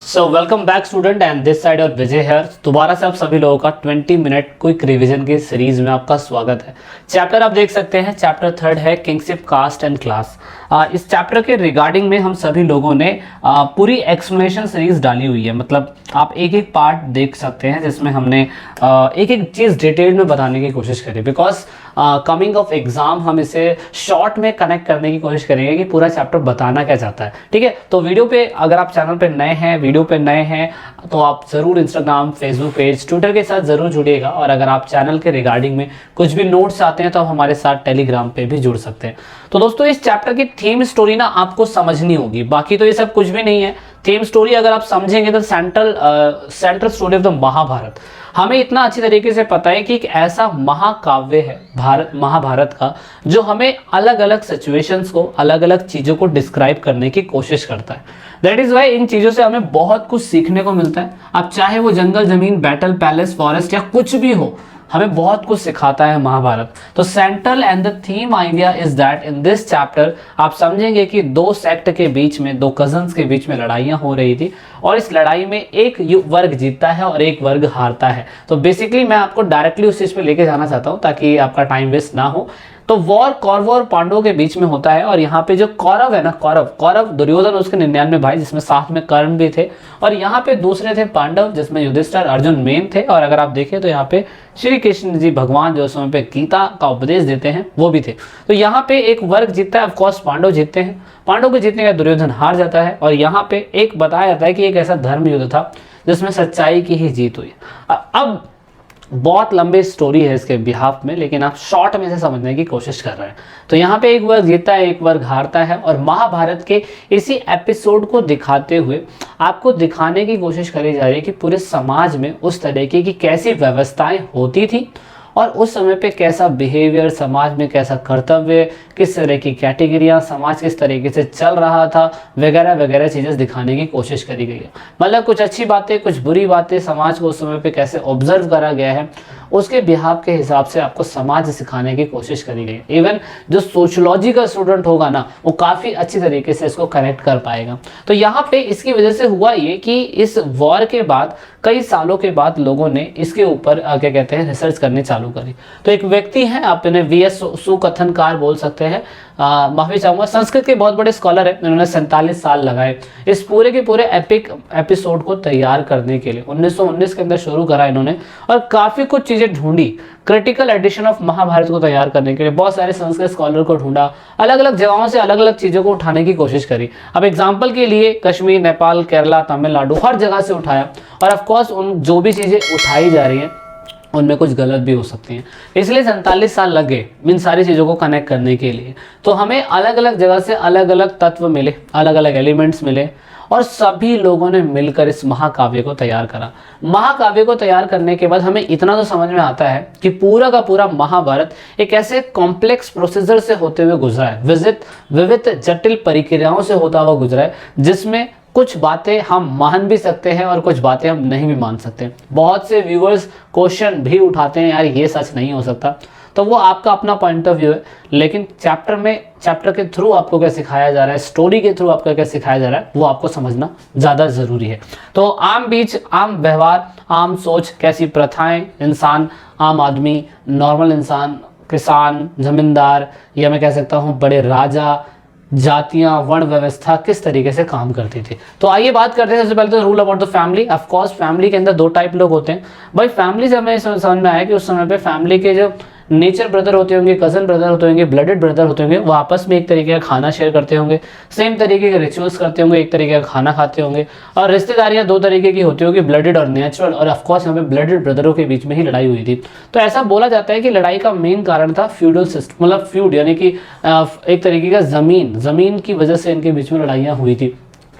So welcome back student and this side और विजय hair. दोबारा से आप सभी लोगों का 20 मिनट क्विक रिवीजन की सीरीज में आपका स्वागत है। चैप्टर आप देख सकते हैं, चैप्टर 3 है किंगशिप कास्ट एंड क्लास। इस चैप्टर के रिगार्डिंग में हम सभी लोगों ने पूरी एक्सप्लेनेशन सीरीज डाली हुई है। मतलब आप एक एक पार्ट देख सकते हैं जिसमें हमने एक एक चीज़ डिटेल में बताने की कोशिश करी। बिकॉज कमिंग ऑफ एग्जाम हम इसे शॉर्ट में कनेक्ट करने की कोशिश करेंगे कि पूरा चैप्टर बताना क्या चाहता है। ठीक है, तो वीडियो पे अगर आप चैनल पे नए हैं, वीडियो पे नए हैं, तो आप ज़रूर इंस्टाग्राम, फेसबुक पेज, ट्विटर के साथ ज़रूर जुड़िएगा। और अगर आप चैनल के रिगार्डिंग में कुछ भी नोट्स आते हैं तो आप हमारे साथ टेलीग्राम पे भी जुड़ सकते हैं। तो दोस्तों, इस चैप्टर की थीम स्टोरी ना आपको समझनी होगी, बाकी तो ये सब कुछ भी नहीं है। थीम स्टोरी अगर आप समझेंगे तो central story of the Mahabharata. हमें इतना अच्छी तरीके से पता है कि एक ऐसा महाकाव्य है महाभारत का, जो हमें अलग अलग सिचुएशंस को, अलग अलग चीज़ों को डिस्क्राइब करने की कोशिश करता है। दैट इज़ वाई इन चीज़ों से हमें बहुत कुछ सीखने को मिलता है। अब चाहे वो जंगल, जमीन, बैटल, पैलेस, फॉरेस्ट या कुछ भी हो, हमें बहुत कुछ सिखाता है महाभारत। तो central and the theme idea is that in this chapter आप समझेंगे कि दो सेक्ट के बीच में, दो कजन्स के बीच में लड़ाइयाँ हो रही थी और इस लड़ाई में एक वर्ग जीतता है और एक वर्ग हारता है। तो बेसिकली मैं आपको डायरेक्टली उस चीज़ पे लेके जाना चाहता हूँ ताकि आपका टाइम वेस्ट ना हो। तो वॉर कौरवों और पांडवों के बीच में होता है और यहाँ पे जो कौरव है ना, कौरव दुर्योधन उसके 99 भाई, जिसमें साथ में कर्ण भी थे, और यहाँ पे दूसरे थे पांडव, जिसमें युधिष्ठिर, अर्जुन मेन थे। और अगर आप देखें तो यहाँ पे श्री कृष्ण जी भगवान जो समय पे गीता का उपदेश देते हैं वो भी थे। तो यहाँ पे एक वर्ग जीतता है, ऑफकोर्स पांडव जीतते हैं। पांडव के जीतने का दुर्योधन हार जाता है और यहाँ पे एक बताया जाता है कि एक ऐसा धर्म युद्ध था जिसमें सच्चाई की ही जीत हुई। अब बहुत लंबी स्टोरी है इसके बिहाफ में, लेकिन आप शॉर्ट में से समझने की कोशिश कर रहे हैं। तो यहाँ पे एक वर्ग जीतता है, एक वर्ग हारता है, और महाभारत के इसी एपिसोड को दिखाते हुए आपको दिखाने की कोशिश करी जा रही है कि पूरे समाज में उस तरीके की कैसी व्यवस्थाएं होती थी और उस समय पे कैसा बिहेवियर, समाज में कैसा कर्तव्य, किस तरह की कैटेगरियाँ, समाज किस तरीके से चल रहा था, वगैरह वगैरह चीज़ें दिखाने की कोशिश करी गई है। मतलब कुछ अच्छी बातें, कुछ बुरी बातें, समाज को उस समय पे कैसे ऑब्जर्व करा गया है, उसके बिहाव के हिसाब से आपको समाज सिखाने की कोशिश करी गई है। इवन जो सोशलॉजी का स्टूडेंट होगा ना, वो काफ़ी अच्छी तरीके से इसको कनेक्ट कर पाएगा। तो यहाँ पे इसकी वजह से हुआ ये कि इस वॉर के बाद कई सालों के बाद लोगों ने इसके ऊपर क्या कहते हैं, रिसर्च करनी चालू करी। तो एक व्यक्ति है, आप इन्हें वीएस सुकथनकार बोल सकते हैं, माफी चाहूंगा, संस्कृत के बहुत बड़े स्कॉलर हैं। इन्होंने 47 साल लगाए इस पूरे के पूरे एपिक एपिसोड को तैयार करने के लिए। 1919 के अंदर शुरू करा इन्होंने और काफ़ी कुछ चीज़ें ढूंढी। क्रिटिकल एडिशन ऑफ महाभारत को तैयार करने के लिए बहुत सारे संस्कृत स्कॉलर को ढूंढा, अलग अलग जगहों से अलग अलग चीज़ों को उठाने की कोशिश करी। अब एग्जाम्पल के लिए कश्मीर, नेपाल, केरला, तमिलनाडु, हर जगह से उठाया। और ऑफकोर्स उन जो भी चीज़ें उठाई जा रही हैं उनमें कुछ गलत भी हो सकती हैं, इसलिए 47 साल लग गए इन सारी चीज़ों को कनेक्ट करने के लिए। तो हमें अलग अलग जगह से अलग अलग तत्व मिले, अलग अलग एलिमेंट्स मिले, और सभी लोगों ने मिलकर इस महाकाव्य को तैयार करा। महाकाव्य को तैयार करने के बाद हमें इतना तो समझ में आता है कि पूरा का पूरा महाभारत एक ऐसे कॉम्प्लेक्स प्रोसीजर से होते हुए गुजरा है, विविध जटिल प्रक्रियाओं से होता हुआ गुजरा है, जिसमें कुछ बातें हम मान भी सकते हैं और कुछ बातें हम नहीं भी मान सकते। बहुत से व्यूअर्स क्वेश्चन भी उठाते हैं, यार ये सच नहीं हो सकता, तो वो आपका अपना पॉइंट ऑफ व्यू है। लेकिन चैप्टर के थ्रू आपको क्या सिखाया जा रहा है, स्टोरी के थ्रू आपको क्या सिखाया जा रहा है, वो आपको समझना ज़्यादा ज़रूरी है। तो आम व्यवहार, आम सोच, कैसी प्रथाएं इंसान, आम आदमी, नॉर्मल इंसान, किसान, जमींदार, या मैं कह सकता हूँ बड़े राजा, जातियां, वर्ण व्यवस्था किस तरीके से काम करती थी। तो आइए बात करते हैं सबसे पहले तो rule about the family. Of course family के अंदर दो टाइप लोग होते हैं भाई। फैमिली से हमें समझ में आया कि उस समय पे फैमिली के जो नेचर ब्रदर होते होंगे, कजन ब्रदर होते होंगे, ब्लडेड ब्रदर होते होंगे, वो आपस में एक तरीके का खाना शेयर करते होंगे, सेम तरीके के रिचुअल्स करते होंगे, एक तरीके का खाना खाते होंगे। और रिश्तेदारियां दो तरीके की होती होगी, ब्लडेड और नेचुरल। और ऑफकोर्स यहाँ पे ब्लडेड ब्रदरों के बीच में ही लड़ाई हुई थी। तो ऐसा बोला जाता है कि लड़ाई का मेन कारण था फ्यूडल सिस्टम, मतलब फ्यूड यानी कि एक तरीके का जमीन की वजह से इनके बीच में लड़ाइयाँ हुई थी।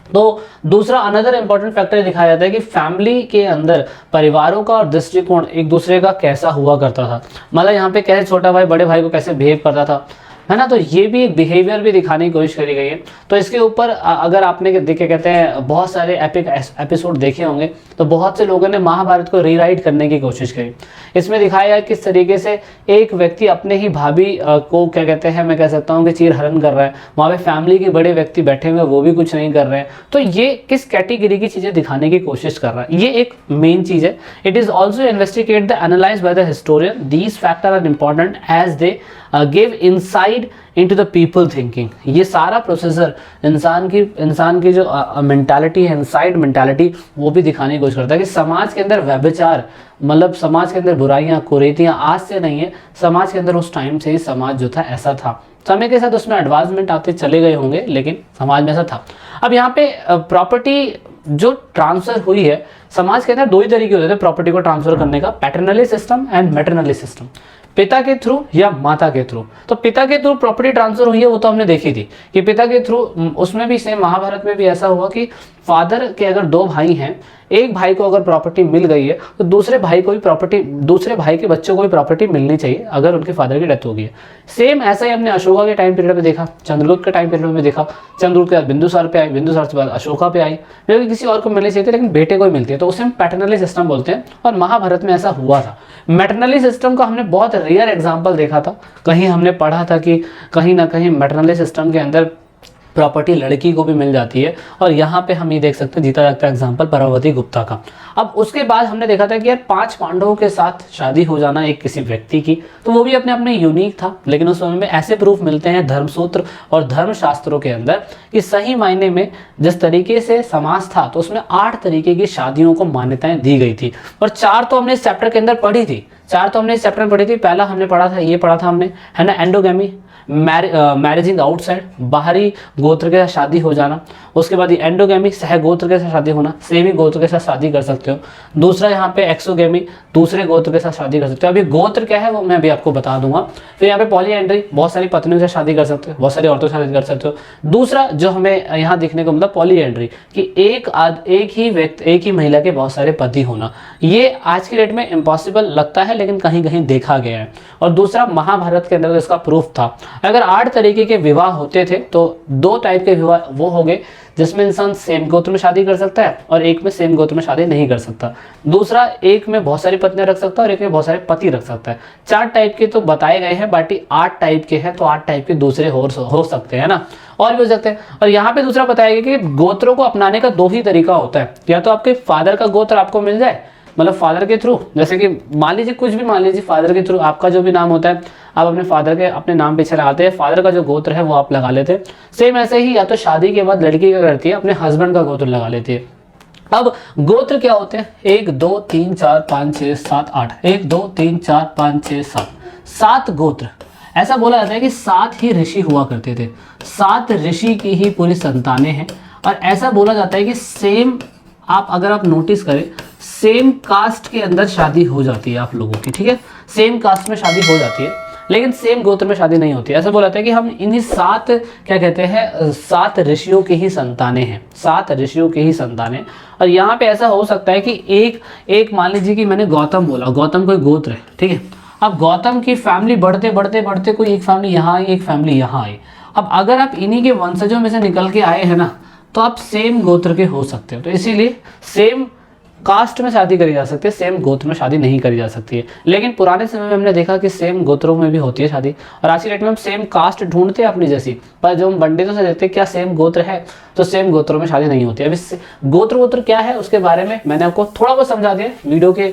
तो दूसरा अनदर इंपॉर्टेंट फैक्टर दिखाया जाता है कि फैमिली के अंदर परिवारों का और दृष्टिकोण एक दूसरे का कैसा हुआ करता था। मतलब यहाँ पे कैसे छोटा भाई बड़े भाई को कैसे बिहेव करता था, है ना। तो ये भी एक बिहेवियर भी दिखाने की कोशिश करी गई है। तो इसके ऊपर अगर आपने देखे कहते हैं बहुत सारे एपिक एपिसोड देखे होंगे, तो बहुत से लोगों ने महाभारत को रीराइट करने की कोशिश करी। इसमें दिखाया है किस तरीके से एक व्यक्ति अपने ही भाभी को क्या कहते हैं, मैं कह सकता हूँ कि चीरहरण कर रहा है, वहाँ पे फैमिली के बड़े व्यक्ति बैठे हुए वो भी कुछ नहीं कर रहे हैं। तो ये किस कैटेगरी की चीज़ें दिखाने की कोशिश कर रहा है, ये एक मेन चीज़ है। It is also investigate the analyse by the historian, these factor are important as they give inside into the people thinking. ये सारा प्रोसेसर इंसान की जो मेंटालिटी है, इनसाइड मेंटालिटी, वो भी दिखाने की कोशिश करता है कि समाज के अंदर व्यभिचार, मतलब समाज के अंदर बुराइयां कुरीतियां आज से नहीं है, समाज के अंदर उस टाइम से ही समाज जो था ऐसा था। समय के साथ उसमें एडवांसमेंट आते चले गए होंगे, लेकिन समाज में ऐसा था। अब यहाँ पे प्रॉपर्टी जो ट्रांसफर हुई है, समाज के अंदर दो ही तरीके होते थे प्रॉपर्टी को ट्रांसफर करने का, पैटर्नली सिस्टम एंड मैटरनली सिस्टम, पिता के थ्रू या माता के थ्रू। तो पिता के थ्रू प्रॉपर्टी ट्रांसफर हुई है, वो तो हमने देखी थी कि पिता के थ्रू, उसमें भी सेम महाभारत में भी ऐसा हुआ कि फादर के अगर दो भाई हैं, एक भाई को अगर प्रॉपर्टी मिल गई है तो दूसरे भाई को भी प्रॉपर्टी, दूसरे भाई के बच्चों को भी प्रॉपर्टी मिलनी चाहिए अगर उनके फादर की डेथ हो गई है। सेम ऐसा ही हमने अशोका के टाइम पीरियड में देखा, चंद्रगुप्त के टाइम पीरियड में देखा, चंद्रगुप्त के बाद बिंदुसार पे आई, बिंदुसार से बाद अशोका पे आई, जो कि किसी और को मिलनी चाहिए थी लेकिन बेटे को ही मिलती है, तो उसे हम पैटर्नली सिस्टम बोलते हैं। और महाभारत में ऐसा हुआ था। मैटरनली सिस्टम का हमने बहुत रेयर एग्जाम्पल देखा था, कहीं हमने पढ़ा था कि कहीं ना कहीं मैटरनली सिस्टम के अंदर प्रॉपर्टी लड़की को भी मिल जाती है, और यहाँ पे हम ये देख सकते हैं जीता जागता एग्जाम्पल परमवती गुप्ता का। अब उसके बाद हमने देखा था कि यार 5 पांडवों के साथ शादी हो जाना एक किसी व्यक्ति की, तो वो भी अपने अपने यूनिक था, लेकिन उस समय में ऐसे प्रूफ मिलते हैं धर्मसूत्र और धर्मशास्त्रों के अंदर कि सही मायने में जिस तरीके से समाज था, तो उसमें 8 तरीके की शादियों को मान्यताएं दी गई थी, और 4 तो हमने इस चैप्टर के अंदर पढ़ी थी, 4 तो हमने इस चैप्टर में पढ़ी थी। पहला हमने पढ़ा था, ये पढ़ा था हमने, है ना, एंडोगेमी, मैरिजिंग आउटसाइड, बाहरी गोत्र के साथ शादी हो जाना। उसके बाद ये एंडोगेमी, सह गोत्र के साथ शादी होना, सेमी गोत्र के साथ शादी कर सकते हो। दूसरा यहाँ पे एक्सोगेमी, दूसरे गोत्र के साथ शादी कर सकते हो। अभी गोत्र क्या है वो मैं अभी आपको बता दूंगा। फिर यहाँ पे पॉलीएंड्री, बहुत सारी पत्नियों से शादी कर सकते हो, बहुत सारी औरतों से शादी कर सकते हो। दूसरा जो हमें यहाँ दिखने को मतलब पॉलीएंड्री, कि एक ही महिला के बहुत सारे पति होना, ये आज की डेट में इम्पॉसिबल लगता है लेकिन कहीं कहीं देखा गया है। और दूसरा महाभारत के अंदर इसका प्रूफ था। अगर 8 तरीके के विवाह होते थे तो 2 टाइप के विवाह वो हो गए जिसमें इंसान सेम गोत्र में शादी कर सकता है और एक में सेम गोत्र में शादी नहीं कर सकता। दूसरा, एक में बहुत सारी पत्नियां रख सकता है और एक में बहुत सारे पति रख सकता है। 4 टाइप के तो बताए गए हैं, बाकी 8 टाइप के हैं, तो 8 टाइप के दूसरे हो सकते हैं ना, और भी हो सकते हैं। और यहाँ पे दूसरा बताया गया कि गोत्रों को अपनाने का 2 ही तरीका होता है, या तो आपके फादर का गोत्र आपको मिल जाए, मतलब फादर के थ्रू, जैसे कि मान लीजिए कुछ भी, मान लीजिए फादर के थ्रू आपका जो भी नाम होता है आप अपने फादर के अपने नाम पीछे लगाते हैं, फादर का जो गोत्र है वो आप लगा लेते हैं। सेम ऐसे ही या तो शादी के बाद लड़की क्या करती है, अपने हस्बैंड का गोत्र लगा लेती है। अब गोत्र क्या होते हैं, 1 2 3 4 5 6 7 8, 1 2 3 4 5 6 7 गोत्र। ऐसा बोला जाता है कि 7 ही ऋषि हुआ करते थे, 7 ऋषि की ही पूरी संतानें हैं। और ऐसा बोला जाता है कि सेम, अगर आप नोटिस करें, सेम कास्ट के अंदर शादी हो जाती है आप लोगों की, ठीक है, सेम कास्ट में शादी हो जाती है, लेकिन सेम गोत्र में शादी नहीं होती। ऐसा बोला जाता है कि हम इन्हीं 7 क्या कहते हैं 7 ऋषियों की ही संतानें हैं, 7 ऋषियों की ही संतानें। और यहाँ पे ऐसा हो सकता है कि एक मान लीजिए कि मैंने गौतम बोला, गौतम कोई गोत्र है, ठीक है। अब गौतम की फैमिली बढ़ते बढ़ते बढ़ते कोई एक फैमिली यहाँ आई, एक फैमिली यहाँ आई। अब अगर आप इन्हीं के वंशजों में से निकल के आए हैं ना, तो आप सेम गोत्र के हो सकते हो। तो इसीलिए सेम कास्ट में शादी करी जा सकती है, सेम गोत्र में शादी नहीं करी जा सकती है। लेकिन पुराने समय में हमने देखा कि सेम गोत्रों में भी होती है शादी, और आज की डेट में हम सेम कास्ट ढूंढते हैं अपनी जैसी, पर जब हम पंडितों से देखते हैं क्या सेम गोत्र है, तो सेम गोत्रों में शादी नहीं होती है। अब इससे गोत्र क्या है उसके बारे में मैंने आपको थोड़ा बहुत समझा दिया, वीडियो के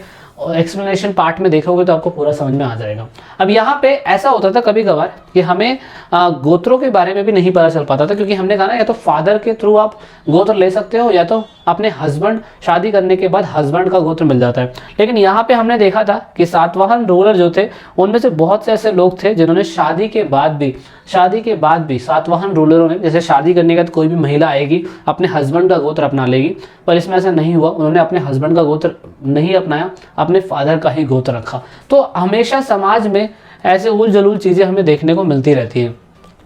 एक्सप्लेनेशन पार्ट में देखोगे तो आपको पूरा समझ में आ जाएगा। अब यहाँ पे ऐसा होता था कभी कभार कि हमें गोत्रों के बारे में भी नहीं पता चल पाता था, क्योंकि हमने कहा ना, या तो फादर के थ्रू आप गोत्र ले सकते हो, या तो अपने हस्बैंड, शादी करने के बाद हस्बैंड का गोत्र मिल जाता है। लेकिन यहाँ पे हमने देखा था कि सातवाहन रूलर जो थे, उनमें से बहुत से ऐसे लोग थे जिन्होंने शादी के बाद भी सातवाहन रूलरों ने, जैसे शादी करने के बाद कोई भी महिला आएगी अपने हस्बैंड का गोत्र अपना लेगी, पर इसमें ऐसा नहीं हुआ, उन्होंने अपने हस्बैंड का गोत्र नहीं अपनाया, अपने फादर का ही गोत्र रखा। तो हमेशा समाज में ऐसे उल जलूल चीज़ें हमें देखने को मिलती रहती हैं।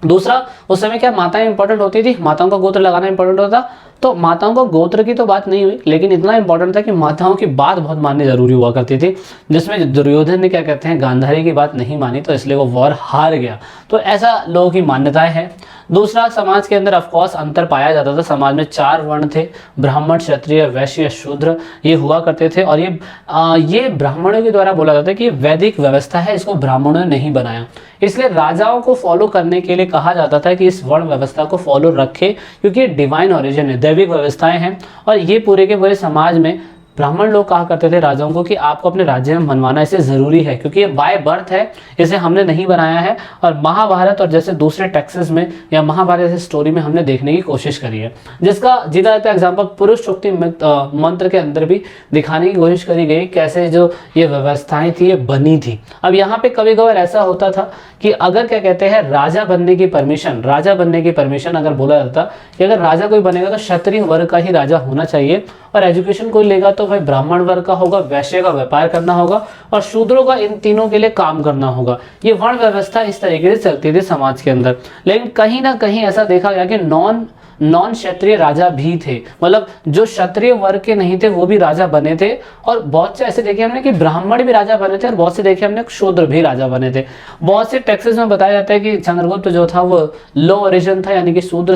दूसरा, उस समय क्या माताएं इंपॉर्टेंट होती थी, माताओं का गोत्र लगाना इंपॉर्टेंट होता था। तो माताओं को गोत्र की तो बात नहीं हुई, लेकिन इतना इंपॉर्टेंट था कि माताओं की बात बहुत माननी जरूरी हुआ करती थी, जिसमें दुर्योधन ने क्या कहते हैं गांधारी की बात नहीं मानी, तो इसलिए वो वॉर हार गया। तो ऐसा लोगों की मान्यताएं हैं। दूसरा, समाज के अंदर ऑफकोर्स अंतर पाया जाता था। समाज में 4 वर्ण थे, ब्राह्मण, क्षत्रिय, वैश्य, शूद्र, ये हुआ करते थे। और ये ब्राह्मणों के द्वारा बोला जाता है कि ये वैदिक व्यवस्था है, इसको ब्राह्मणों ने नहीं बनाया। इसलिए राजाओं को फॉलो करने के लिए कहा जाता था कि इस वर्ण व्यवस्था को फॉलो रखे, क्योंकि ये डिवाइन ओरिजिन है, दैविक व्यवस्थाएं हैं। और ये पूरे के पूरे समाज में ब्राह्मण लोग कहा करते थे राजाओं को कि आपको अपने राज्य में मनवाना इसे जरूरी है, क्योंकि ये बाय बर्थ है, इसे हमने नहीं बनाया है। और महाभारत और जैसे दूसरे टेक्सेस में या महाभारत जैसे स्टोरी में हमने देखने की कोशिश करी है, जिसका जीता जाता एग्जाम्पल पुरुष शक्ति मंत्र के अंदर भी दिखाने की कोशिश करी गई, कैसे जो ये व्यवस्थाएं थी ये बनी थी। अब यहाँ पे कभी कभार ऐसा होता था कि अगर क्या कहते हैं राजा बनने की परमिशन अगर बोला जाता कि अगर राजा कोई बनेगा तो क्षत्रिय वर्ग का ही राजा होना चाहिए, और एजुकेशन कोई लेगा तो भाई ब्राह्मण वर्ग का होगा, वैश्य का व्यापार करना होगा, और शूद्रों का इन तीनों के लिए काम करना होगा। ये वर्ण व्यवस्था इस तरीके से चलती थी समाज के अंदर। लेकिन कहीं ना कहीं ऐसा देखा गया कि नॉन क्षत्रिय राजा भी थे, मतलब जो क्षत्रिय वर्ग के नहीं थे वो भी राजा बने थे। और बहुत से ऐसे देखे हमने कि ब्राह्मण भी राजा बने थे, और बहुत से देखे हमने शूद्र भी राजा बने थे। बहुत से टेक्सेस में बताया जाता है कि चंद्रगुप्त जो था वो लो ओरिजिन था, यानी कि शूद्र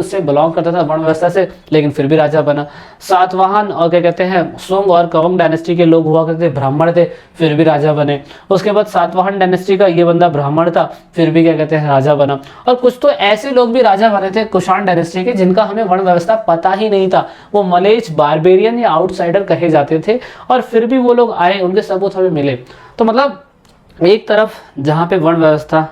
से बिलोंग करता था वर्ण व्यवस्था से, लेकिन फिर भी राजा बना। सातवाहन और क्या कहते हैं सुंग और कवंग डायनेस्टी के लोग हुआ करते थे, ब्राह्मण थे, फिर भी राजा बने। उसके बाद सातवाहन डायनेस्टी का ये बंदा ब्राह्मण था, फिर भी क्या कहते हैं राजा बना। और कुछ तो ऐसे लोग भी राजा बने थे कुषाण डायनेस्टी के, जिनका हमें वर्ण व्यवस्था पता ही नहीं था, वो मलेच्छ, बारबेरियन या आउटसाइडर कहे जाते थे, और फिर भी वो लोग आए, उनके सबूत हमें मिले। तो मतलब एक तरफ जहाँ पे वर्ण व्यवस्था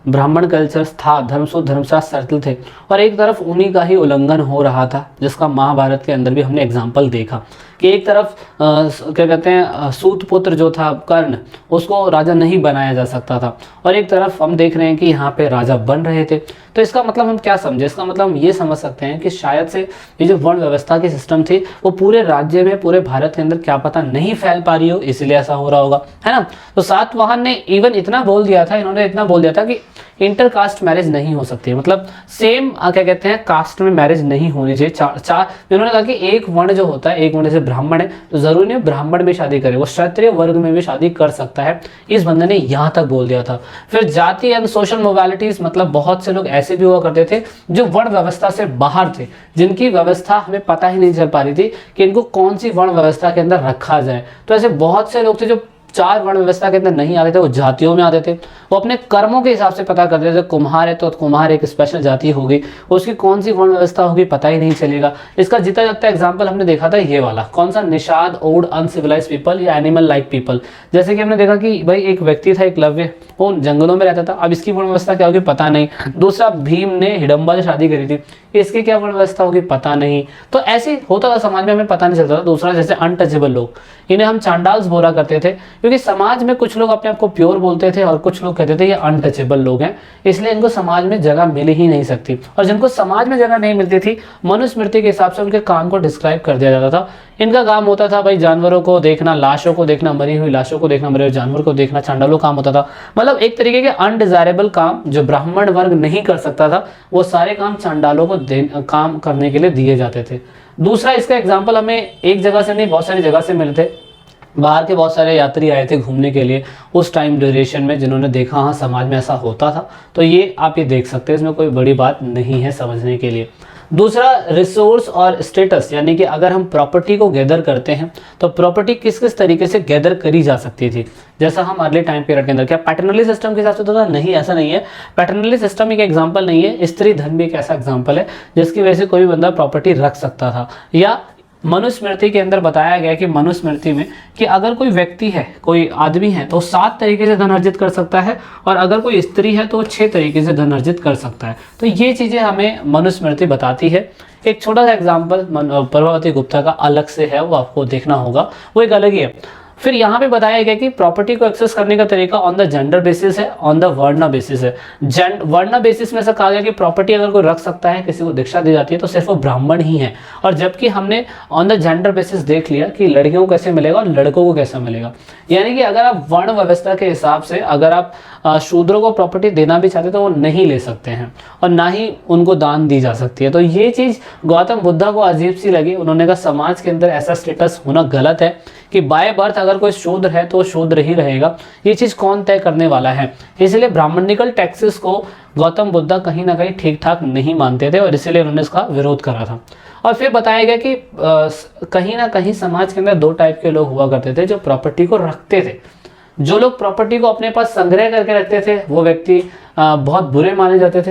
ब्राह्मण कल्चर था, धर्मसूत्र धर्मशास्त्र सर्कल थे, और एक तरफ उन्हीं का ही उल्लंघन हो रहा था, जिसका महाभारत के अंदर भी हमने एग्जाम्पल देखा कि एक तरफ क्या कहते हैं सूत पुत्र जो था कर्ण, उसको राजा नहीं बनाया जा सकता था, और एक तरफ हम देख रहे हैं कि यहाँ पे राजा बन रहे थे। तो इसका मतलब हम क्या समझे? इसका मतलब हम ये समझ सकते हैं कि शायद से ये जो वर्ण व्यवस्था की सिस्टम थी वो पूरे राज्य में, पूरे भारत के अंदर क्या पता नहीं फैल पा रही हो, इसलिए ऐसा हो रहा होगा, है ना। तो सातवाहन ने इवन इतना बोल दिया था, इन्होंने इतना बोल दिया था कि इंटरकास्ट मैरिज नहीं हो सकती, मतलब सेम क्या कहते हैं कास्ट में मैरिज नहीं होनी चाहिए। इन्होंने कहा कि एक वर्ण जो होता है, एक वर्ण जैसे ब्राह्मण है तो जरूरी नहीं ब्राह्मण में शादी करे, वो क्षत्रिय वर्ग में भी शादी कर सकता है, इस बंदे ने यहाँ तक बोल दिया था। फिर जाति एंड सोशल मोबालिटीज, मतलब बहुत से लोग ऐसे भी हुआ करते थे जो वर्ण व्यवस्था से बाहर थे, जिनकी व्यवस्था हमें पता ही नहीं चल पा रही थी कि इनको कौन सी वर्ण व्यवस्था के अंदर रखा जाए। तो ऐसे बहुत से लोग थे जो 4 वर्ण व्यवस्था के अंदर नहीं आते थे, वो जातियों में आते थे, वो अपने कर्मों के हिसाब से पता करते थे। कुम्हार है तो कुम्हार एक स्पेशल जाति होगी, उसकी कौन सी वर्ण व्यवस्था होगी पता ही नहीं चलेगा। इसका जितना जाता एग्जाम्पल हमने देखा था ये वाला, कौन सा, निषाद, ओड, अनसिविलाइज पीपल या एनिमल लाइक पीपल। जैसे कि हमने देखा कि भाई एक व्यक्ति था एकलव्य, वो जंगलों में रहता था, अब इसकी वर्ण व्यवस्था क्या होगी पता नहीं। दूसरा भीम ने हिडम्बा से शादी करी थी, इसकी क्या वर्ण व्यवस्था होगी पता नहीं। तो ऐसे होता था समाज में, हमें पता नहीं चलता था। दूसरा जैसे अनटचेबल लोग, इन्हें हम चांडाल्स बोला करते थे, क्योंकि समाज में कुछ लोग अपने आप को प्योर बोलते थे और कुछ लोग कहते थे ये अनटचेबल लोग हैं, इसलिए इनको समाज में जगह मिल ही नहीं सकती। और जिनको समाज में जगह नहीं मिलती थी, मनुस्मृति के हिसाब से उनके काम को डिस्क्राइब कर दिया जाता था। इनका काम होता था भाई जानवरों को देखना, लाशों को देखना, मरी हुई लाशों को देखना, मरे हुए जानवर को देखना, चांडालों काम होता था। मतलब एक तरीके के अनडिजायरेबल काम जो ब्राह्मण वर्ग नहीं कर सकता था, वो सारे काम चांडालों को काम करने के लिए दिए जाते थे। दूसरा, इसका एग्जाम्पल हमें एक जगह से नहीं बहुत सारी जगह से मिले थे। बाहर के बहुत सारे यात्री आए थे घूमने के लिए उस टाइम ड्यूरेशन में, जिन्होंने देखा हाँ समाज में ऐसा होता था। तो ये आप ये देख सकते हैं, इसमें कोई बड़ी बात नहीं है समझने के लिए। दूसरा, रिसोर्स और स्टेटस, यानी कि अगर हम प्रॉपर्टी को गैदर करते हैं तो प्रॉपर्टी किस किस तरीके से गैदर करी जा सकती थी। जैसा हम अर्ली टाइम पीरियड के अंदर, क्या पैटर्नली सिस्टम के हिसाब से था? नहीं, ऐसा नहीं है। पैटर्नली सिस्टम एक एग्जांपल नहीं है, स्त्री धन भी एक ऐसा एग्जांपल है जिसकी वजह से कोई भी बंदा प्रॉपर्टी रख सकता था। या मनुस्मृति के अंदर बताया गया कि मनुस्मृति में कि अगर कोई व्यक्ति है, कोई आदमी है तो 7 तरीके से धन अर्जित कर सकता है, और अगर कोई स्त्री है तो वो 6 तरीके से धन अर्जित कर सकता है। तो ये चीज़ें हमें मनुस्मृति बताती है। एक छोटा सा एग्जाम्पल प्रभावती गुप्ता का अलग से है, वो आपको देखना होगा, वो एक अलग ही है। फिर यहाँ पे बताया गया कि प्रॉपर्टी को एक्सेस करने का तरीका ऑन द जेंडर बेसिस है, ऑन द वर्ण बेसिस है। वर्ण बेसिस में से कहा गया कि प्रॉपर्टी अगर कोई रख सकता है, किसी को दीक्षा दी जाती है, तो सिर्फ वो ब्राह्मण ही है। और जबकि हमने ऑन द जेंडर बेसिस देख लिया कि लड़कियों को कैसे मिलेगा और लड़कों को कैसे मिलेगा। यानी कि अगर आप वर्ण व्यवस्था के हिसाब से अगर आप शूद्रों को प्रॉपर्टी देना भी चाहते तो वो नहीं ले सकते हैं और ना ही उनको दान दी जा सकती है। तो ये चीज़ गौतम बुद्धा को अजीब सी लगी। उन्होंने कहा समाज के अंदर ऐसा स्टेटस होना गलत है कि बाय बर्थ अगर कोई शूद्र है तो वो शूद्र ही रहेगा, ये चीज़ कौन तय करने वाला है। इसलिए ब्राह्मणिकल टैक्सेस को गौतम बुद्धा कहीं ना कहीं ठीक ठाक नहीं मानते थे और इसीलिए उन्होंने इसका विरोध करा था। और फिर बताया गया कि कहीं ना कहीं समाज के अंदर दो टाइप के लोग हुआ करते थे जो प्रॉपर्टी को रखते थे। जो लोग प्रॉपर्टी को अपने पास संग्रह करके रखते थे वो व्यक्ति बहुत बुरे माने जाते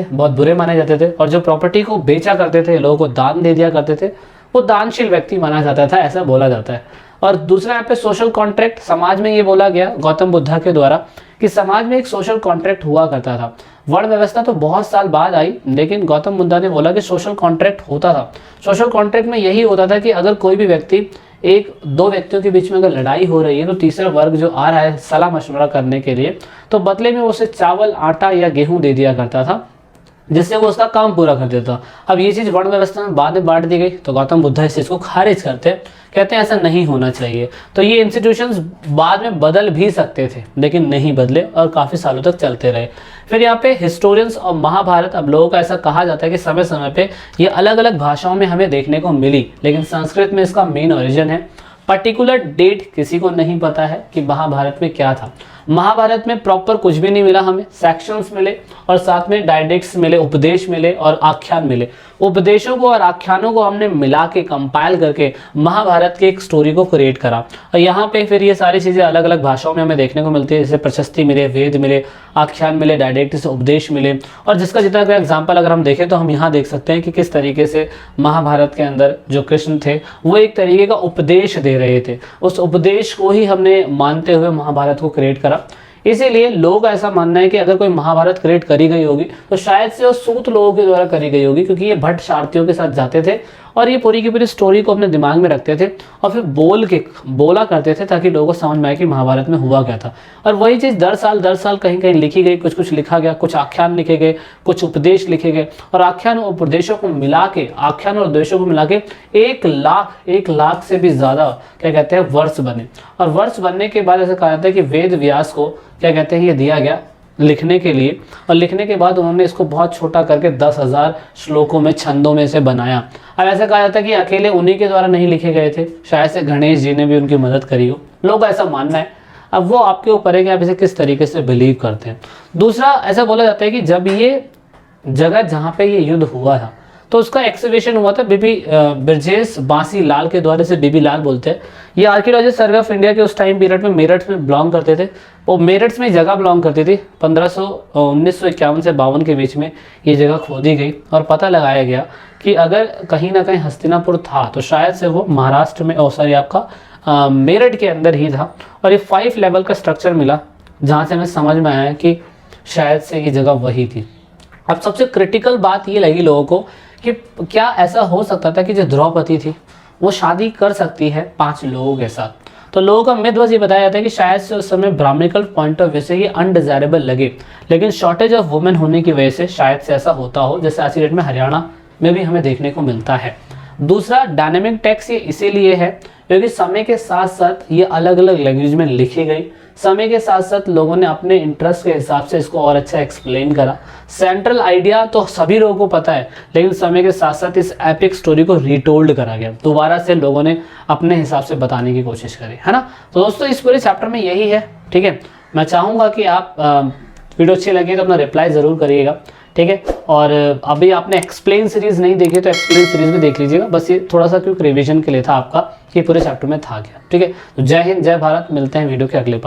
थे, और जो प्रॉपर्टी को बेचा करते थे, लोगों को दान दे दिया करते थे, वो दानशील व्यक्ति माना जाता था, ऐसा बोला जाता है। और दूसरा यहाँ पे सोशल कॉन्ट्रैक्ट, समाज में ये बोला गया गौतम बुद्धा के द्वारा कि समाज में एक सोशल कॉन्ट्रैक्ट हुआ करता था। वर्ण व्यवस्था तो बहुत साल बाद आई, लेकिन गौतम बुद्धा ने बोला कि सोशल कॉन्ट्रैक्ट होता था। सोशल कॉन्ट्रैक्ट में यही होता था कि अगर कोई भी व्यक्ति, एक दो व्यक्तियों के बीच में अगर लड़ाई हो रही है तो तीसरा वर्ग जो आ रहा है सलाह मशवरा करने के लिए, तो बदले में उसे चावल, आटा या गेहूं दे दिया करता था, जिससे वो उसका काम पूरा कर देता। अब ये चीज़ वर्ण व्यवस्था में बाद में बांट दी गई, तो गौतम बुद्धा इस चीज़ को खारिज करते हैं, कहते हैं ऐसा नहीं होना चाहिए। तो ये इंस्टीट्यूशंस बाद में बदल भी सकते थे, लेकिन नहीं बदले और काफ़ी सालों तक चलते रहे। फिर यहाँ पे हिस्टोरियंस और महाभारत, अब लोगों का ऐसा कहा जाता है कि समय समय पे ये अलग अलग भाषाओं में हमें देखने को मिली, लेकिन संस्कृत में इसका मेन ओरिजिन है। पर्टिकुलर डेट किसी को नहीं पता है कि महाभारत में क्या था। महाभारत में प्रॉपर कुछ भी नहीं मिला हमें, सेक्शंस मिले और साथ में डायडेक्ट्स मिले, उपदेश मिले और आख्यान मिले। उपदेशों को और आख्यानों को हमने मिला के कंपाइल करके महाभारत के एक स्टोरी को क्रिएट करा, और यहाँ पे फिर ये सारी चीज़ें अलग अलग भाषाओं में हमें देखने को मिलती है, जैसे प्रशस्ति मिले, वेद मिले, आख्यान मिले, डायडेक्ट्स, उपदेश मिले। और जिसका जितना का एग्जाम्पल अगर हम देखें तो हम यहाँ देख सकते हैं कि किस तरीके से महाभारत के अंदर जो कृष्ण थे वो एक तरीके का उपदेश दे रहे थे। उस उपदेश को ही हमने मानते हुए महाभारत को क्रिएट करा। इसीलिए लोग ऐसा मानना है कि अगर कोई महाभारत क्रिएट करी गई होगी तो शायद से वो सूत लोगों के द्वारा करी गई होगी, क्योंकि ये भट्ट शार्थियों के साथ जाते थे और ये पूरी की पूरी स्टोरी को अपने दिमाग में रखते थे और फिर बोला करते थे ताकि लोगों को समझ में आए कि महाभारत में हुआ क्या था। और वही चीज़ दर साल कहीं कहीं लिखी गई, कुछ लिखा गया, कुछ आख्यान लिखे गए, कुछ उपदेश लिखे गए, और आख्यान और उपदेशों को मिला के, आख्यान और उपदेशों को मिला के 1 लाख से भी ज़्यादा क्या कहते हैं वर्ष बने। और वर्ष बनने के बाद ऐसा कहा जाता है कि वेद व्यास को क्या कहते हैं ये दिया गया लिखने के लिए, और लिखने के बाद उन्होंने इसको बहुत छोटा करके 10,000 श्लोकों में, छंदों में से बनाया। अब ऐसा कहा जाता है कि अकेले उन्हीं के द्वारा नहीं लिखे गए थे, शायद से गणेश जी ने भी उनकी मदद करी हो, लोग ऐसा मानना है। अब वो आपके ऊपर है कि आप इसे किस तरीके से बिलीव करते हैं। दूसरा, ऐसा बोला जाता है कि जब ये जगह जहाँ पे ये युद्ध हुआ था तो उसका एक्सिबिशन हुआ था बीबी ब्रजेश बांसी लाल के द्वारा, से बीबी लाल बोलते हैं। ये आर्कियोलॉजिस्ट सर्वे ऑफ इंडिया के उस टाइम पीरियड में मेरठ में बिलोंग करते थे। वो मेरठ में जगह बिलोंग करती थी। 1951 से 52 के बीच में ये जगह खोदी गई और पता लगाया गया कि अगर कहीं ना कहीं हस्तिनापुर था तो शायद से वो महाराष्ट्र में, आपका मेरठ के अंदर ही था। और ये 5 लेवल का स्ट्रक्चर मिला जहाँ से हमें समझ में आया कि शायद से ये जगह वही थी। अब सबसे क्रिटिकल बात ये लगी लोगों को कि क्या ऐसा हो सकता था कि जो द्रौपदी थी वो शादी कर सकती है 5 लोगों के साथ। तो लोगों का मिथ बस ये बताया जाता है कि शायद से उस समय ब्राह्मणिकल पॉइंट ऑफ व्यू से ये अनडिजायरेबल लगे, लेकिन शॉर्टेज ऑफ वुमेन होने की वजह से शायद से ऐसा होता हो, जैसे आज की डेट में हरियाणा में भी हमें देखने को मिलता है। दूसरा, डायनेमिक टेक्स्ट ये इसीलिए है क्योंकि समय के साथ साथ ये अलग अलग लैंग्वेज में लिखी गई। समय के साथ साथ लोगों ने अपने इंटरेस्ट के हिसाब से इसको और अच्छा एक्सप्लेन करा। सेंट्रल आइडिया तो सभी लोगों को पता है, लेकिन समय के साथ साथ इस एपिक स्टोरी को रीटोल्ड करा गया, दोबारा से लोगों ने अपने हिसाब से बताने की कोशिश करी, है ना। तो दोस्तों इस पूरे चैप्टर में यही है, ठीक है। मैं चाहूँगा कि आप वीडियो अच्छी लगी तो अपना रिप्लाई ज़रूर करिएगा, ठीक है। और अभी आपने एक्सप्लेन सीरीज़ नहीं देखी तो एक्सप्लेन सीरीज़ में देख लीजिएगा, बस ये थोड़ा सा क्विक रिवीजन के लिए था आपका कि पूरे चैप्टर में था क्या, ठीक है। तो जय हिंद, जय भारत, मिलते हैं वीडियो के अगले पार्ट।